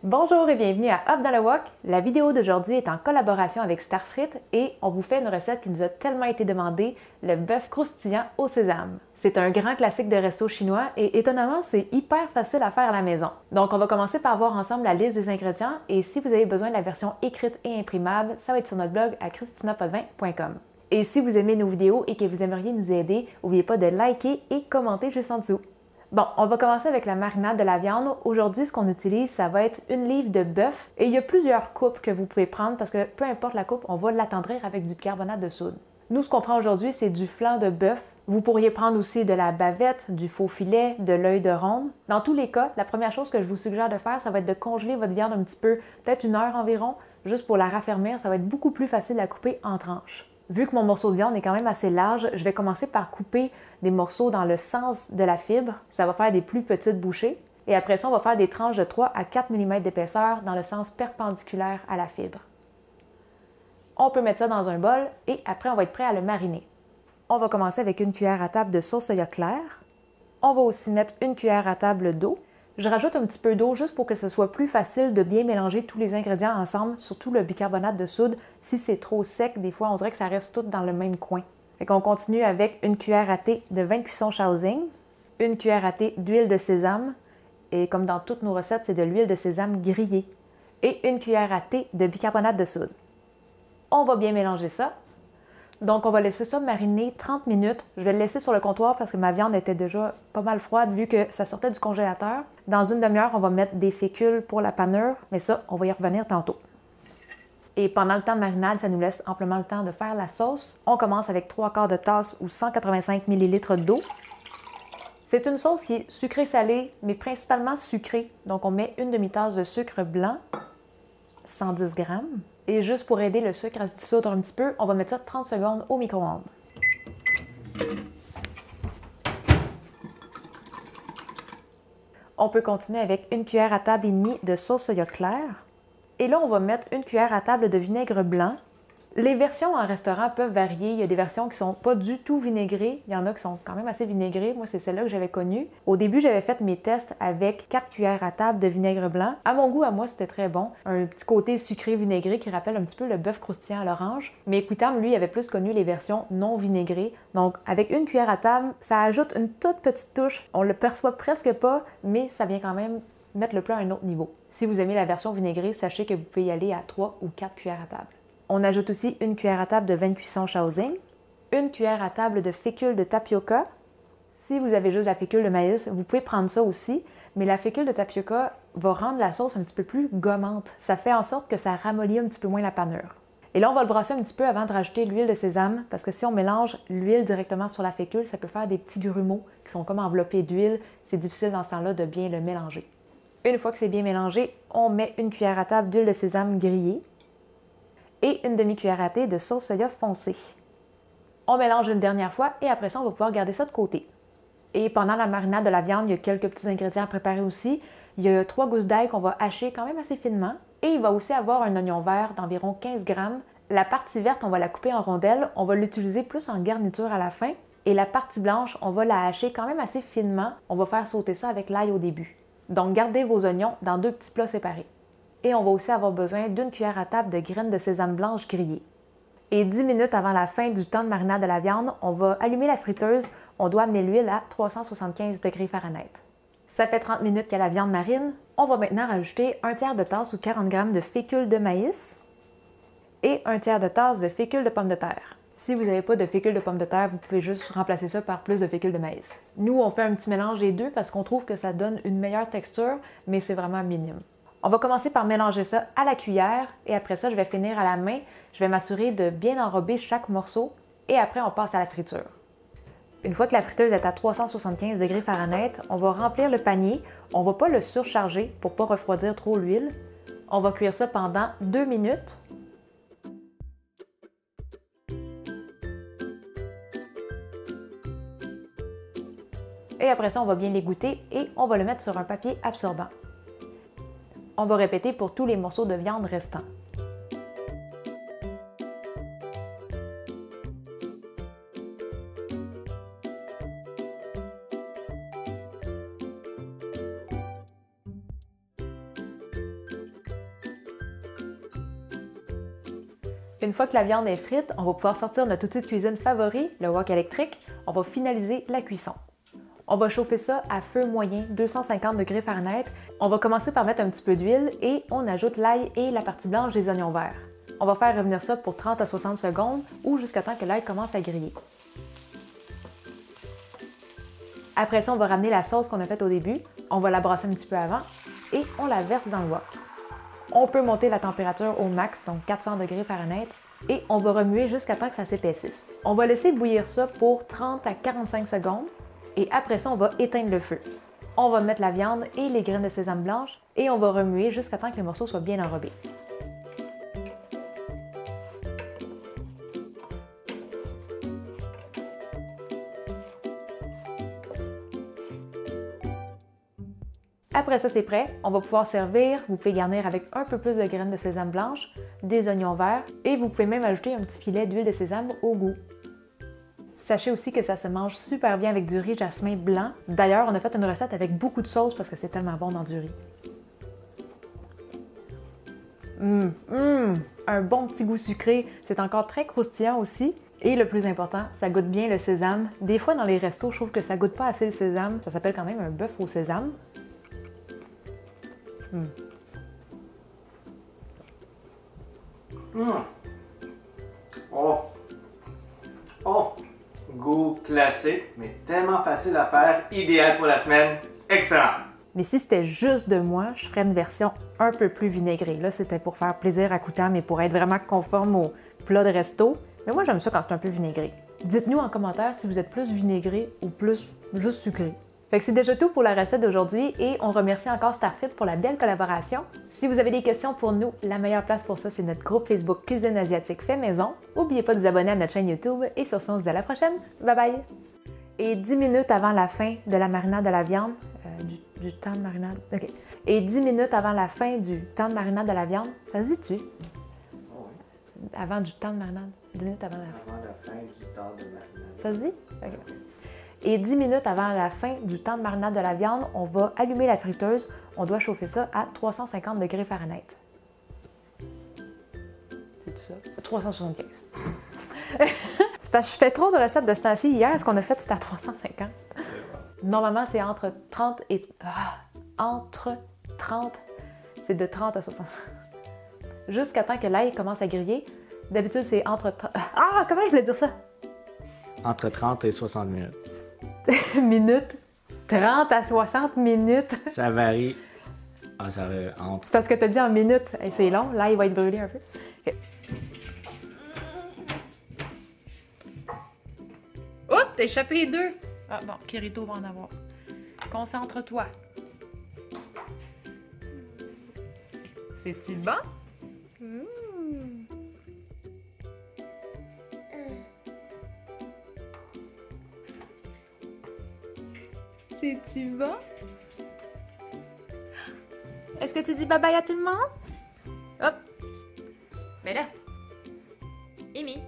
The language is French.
Bonjour et bienvenue à Hop dans le Wok. La vidéo d'aujourd'hui est en collaboration avec Starfrit et on vous fait une recette qui nous a tellement été demandée, le bœuf croustillant au sésame. C'est un grand classique de resto chinois et étonnamment, c'est hyper facile à faire à la maison. Donc on va commencer par voir ensemble la liste des ingrédients et si vous avez besoin de la version écrite et imprimable, ça va être sur notre blog à christinapotvin.com. Et si vous aimez nos vidéos et que vous aimeriez nous aider, n'oubliez pas de liker et commenter juste en dessous. Bon, on va commencer avec la marinade de la viande. Aujourd'hui, ce qu'on utilise, ça va être une livre de bœuf. Et il y a plusieurs coupes que vous pouvez prendre parce que peu importe la coupe, on va l'attendrir avec du bicarbonate de soude. Nous, ce qu'on prend aujourd'hui, c'est du flanc de bœuf. Vous pourriez prendre aussi de la bavette, du faux filet, de l'œil de ronde. Dans tous les cas, la première chose que je vous suggère de faire, ça va être de congeler votre viande un petit peu, peut-être 1 heure environ, juste pour la raffermir. Ça va être beaucoup plus facile à couper en tranches. Vu que mon morceau de viande est quand même assez large, je vais commencer par couper des morceaux dans le sens de la fibre. Ça va faire des plus petites bouchées. Et après ça, on va faire des tranches de 3 à 4 mm d'épaisseur dans le sens perpendiculaire à la fibre. On peut mettre ça dans un bol et après, on va être prêt à le mariner. On va commencer avec 1 cuillère à table de sauce soya claire. On va aussi mettre 1 cuillère à table d'eau. Je rajoute un petit peu d'eau juste pour que ce soit plus facile de bien mélanger tous les ingrédients ensemble, surtout le bicarbonate de soude. Si c'est trop sec, des fois, on dirait que ça reste tout dans le même coin. Fait qu'on continue avec 1 cuillère à thé de vin de cuisson Shaoxing, 1 cuillère à thé d'huile de sésame, et comme dans toutes nos recettes, c'est de l'huile de sésame grillée, et 1 cuillère à thé de bicarbonate de soude. On va bien mélanger ça. Donc, on va laisser ça mariner 30 minutes. Je vais le laisser sur le comptoir parce que ma viande était déjà pas mal froide vu que ça sortait du congélateur. Dans une demi-heure, on va mettre des fécules pour la panure, mais ça, on va y revenir tantôt. Et pendant le temps de marinade, ça nous laisse amplement le temps de faire la sauce. On commence avec 3/4 de tasse ou 185 ml d'eau. C'est une sauce qui est sucrée-salée, mais principalement sucrée. Donc, on met 1 demi-tasse de sucre blanc, 110 g. Et juste pour aider le sucre à se dissoudre un petit peu, on va mettre ça 30 secondes au micro-ondes. On peut continuer avec 1 cuillère à table et demie de sauce soya claire. Et là, on va mettre 1 cuillère à table de vinaigre blanc. Les versions en restaurant peuvent varier. Il y a des versions qui sont pas du tout vinaigrées. Il y en a qui sont quand même assez vinaigrées. Moi, c'est celle-là que j'avais connue. Au début, j'avais fait mes tests avec 4 cuillères à table de vinaigre blanc. À mon goût, à moi, c'était très bon. Un petit côté sucré vinaigré qui rappelle un petit peu le bœuf croustillant à l'orange. Mais Quitam, lui, avait plus connu les versions non vinaigrées. Donc, avec 1 cuillère à table, ça ajoute une toute petite touche. On le perçoit presque pas, mais ça vient quand même mettre le plat à un autre niveau. Si vous aimez la version vinaigrée, sachez que vous pouvez y aller à 3 ou 4 cuillères à table. On ajoute aussi 1 cuillère à table de vin de cuisson Shaoxing, 1 cuillère à table de fécule de tapioca. Si vous avez juste la fécule de maïs, vous pouvez prendre ça aussi, mais la fécule de tapioca va rendre la sauce un petit peu plus gommante. Ça fait en sorte que ça ramollit un petit peu moins la panure. Et là, on va le brasser un petit peu avant de rajouter l'huile de sésame, parce que si on mélange l'huile directement sur la fécule, ça peut faire des petits grumeaux qui sont comme enveloppés d'huile. C'est difficile dans ce temps-là de bien le mélanger. Une fois que c'est bien mélangé, on met 1 cuillère à table d'huile de sésame grillée et 1 demi-cuillère à thé de sauce soya foncée. On mélange une dernière fois et après ça, on va pouvoir garder ça de côté. Et pendant la marinade de la viande, il y a quelques petits ingrédients à préparer aussi. Il y a 3 gousses d'ail qu'on va hacher quand même assez finement. Et il va aussi avoir un oignon vert d'environ 15 g. La partie verte, on va la couper en rondelles. On va l'utiliser plus en garniture à la fin. Et la partie blanche, on va la hacher quand même assez finement. On va faire sauter ça avec l'ail au début. Donc, gardez vos oignons dans 2 petits plats séparés. Et on va aussi avoir besoin d'1 cuillère à table de graines de sésame blanche grillées. Et 10 minutes avant la fin du temps de marinade de la viande, on va allumer la friteuse. On doit amener l'huile à 375 degrés Fahrenheit. Ça fait 30 minutes que la viande marine. On va maintenant rajouter 1/3 de tasse ou 40 g de fécule de maïs et 1/3 de tasse de fécule de pommes de terre. Si vous n'avez pas de fécule de pommes de terre, vous pouvez juste remplacer ça par plus de fécule de maïs. Nous, on fait un petit mélange des deux parce qu'on trouve que ça donne une meilleure texture, mais c'est vraiment minime. On va commencer par mélanger ça à la cuillère et après ça, je vais finir à la main. Je vais m'assurer de bien enrober chaque morceau et après, on passe à la friture. Une fois que la friteuse est à 375 degrés Fahrenheit, on va remplir le panier. On ne va pas le surcharger pour ne pas refroidir trop l'huile. On va cuire ça pendant 2 minutes. Et après ça, on va bien l'égoutter et on va le mettre sur un papier absorbant. On va répéter pour tous les morceaux de viande restants. Une fois que la viande est frite, on va pouvoir sortir notre outil de cuisine favori, le wok électrique. On va finaliser la cuisson. On va chauffer ça à feu moyen, 250 degrés Fahrenheit. On va commencer par mettre un petit peu d'huile et on ajoute l'ail et la partie blanche des oignons verts. On va faire revenir ça pour 30 à 60 secondes ou jusqu'à temps que l'ail commence à griller. Après ça, on va ramener la sauce qu'on a faite au début. On va la brasser un petit peu avant et on la verse dans le wok. On peut monter la température au max, donc 400 degrés Fahrenheit, et on va remuer jusqu'à temps que ça s'épaississe. On va laisser bouillir ça pour 30 à 45 secondes et après ça, on va éteindre le feu. On va mettre la viande et les graines de sésame blanche et on va remuer jusqu'à temps que les morceaux soient bien enrobés. Après ça, c'est prêt. On va pouvoir servir. Vous pouvez garnir avec un peu plus de graines de sésame blanche, des oignons verts et vous pouvez même ajouter un petit filet d'huile de sésame au goût. Sachez aussi que ça se mange super bien avec du riz jasmin blanc. D'ailleurs, on a fait une recette avec beaucoup de sauce parce que c'est tellement bon dans du riz. Un bon petit goût sucré. C'est encore très croustillant aussi. Et le plus important, ça goûte bien le sésame. Des fois, dans les restos, je trouve que ça goûte pas assez le sésame. Ça s'appelle quand même un bœuf au sésame. Oh, goût classique, mais tellement facile à faire, idéal pour la semaine. Excellent! Mais si c'était juste de moi, je ferais une version un peu plus vinaigrée. Là, c'était pour faire plaisir à Coutan, mais pour être vraiment conforme au plat de resto. Mais moi, j'aime ça quand c'est un peu vinaigré. Dites-nous en commentaire si vous êtes plus vinaigré ou plus juste sucré. Fait que c'est déjà tout pour la recette d'aujourd'hui et on remercie encore Starfrit pour la belle collaboration. Si vous avez des questions pour nous, la meilleure place pour ça, c'est notre groupe Facebook Cuisine Asiatique Fait Maison. N'oubliez pas de vous abonner à notre chaîne YouTube et sur ce, on se dit à la prochaine. Bye bye! Et 10 minutes avant la fin de la marinade de la viande, du temps de marinade, ok. Et 10 minutes avant la fin du temps de marinade de la viande, ça se dit-tu? Oh oui. Avant du temps de marinade? 10 minutes avant la fin. Avant la fin du temps de marinade. Ça se dit? Ok. Et 10 minutes avant la fin du temps de marinade de la viande, on va allumer la friteuse. On doit chauffer ça à 350 degrés Fahrenheit. C'est tout ça? 375. C'est parce que je fais trop de recettes de ce temps-ci. Hier, ce qu'on a fait, c'était à 350. Normalement, c'est entre 30 et... entre 30... C'est de 30 à 60. Jusqu'à temps que l'ail commence à griller. D'habitude, c'est entre... comment je voulais dire ça? Entre 30 et 60 minutes. Minutes. 30 à 60 minutes. Ça varie. Ça varie entre... C'est parce que tu as dit en minutes. Hey, c'est long. Là, il va être brûlé un peu. Okay. Oh, t'as échappé deux. Ah bon, Kirito va en avoir. Concentre-toi. C'est-tu bon? C'est-tu bon? Est-ce que tu dis bye-bye à tout le monde? Hop! Mais là! Amy!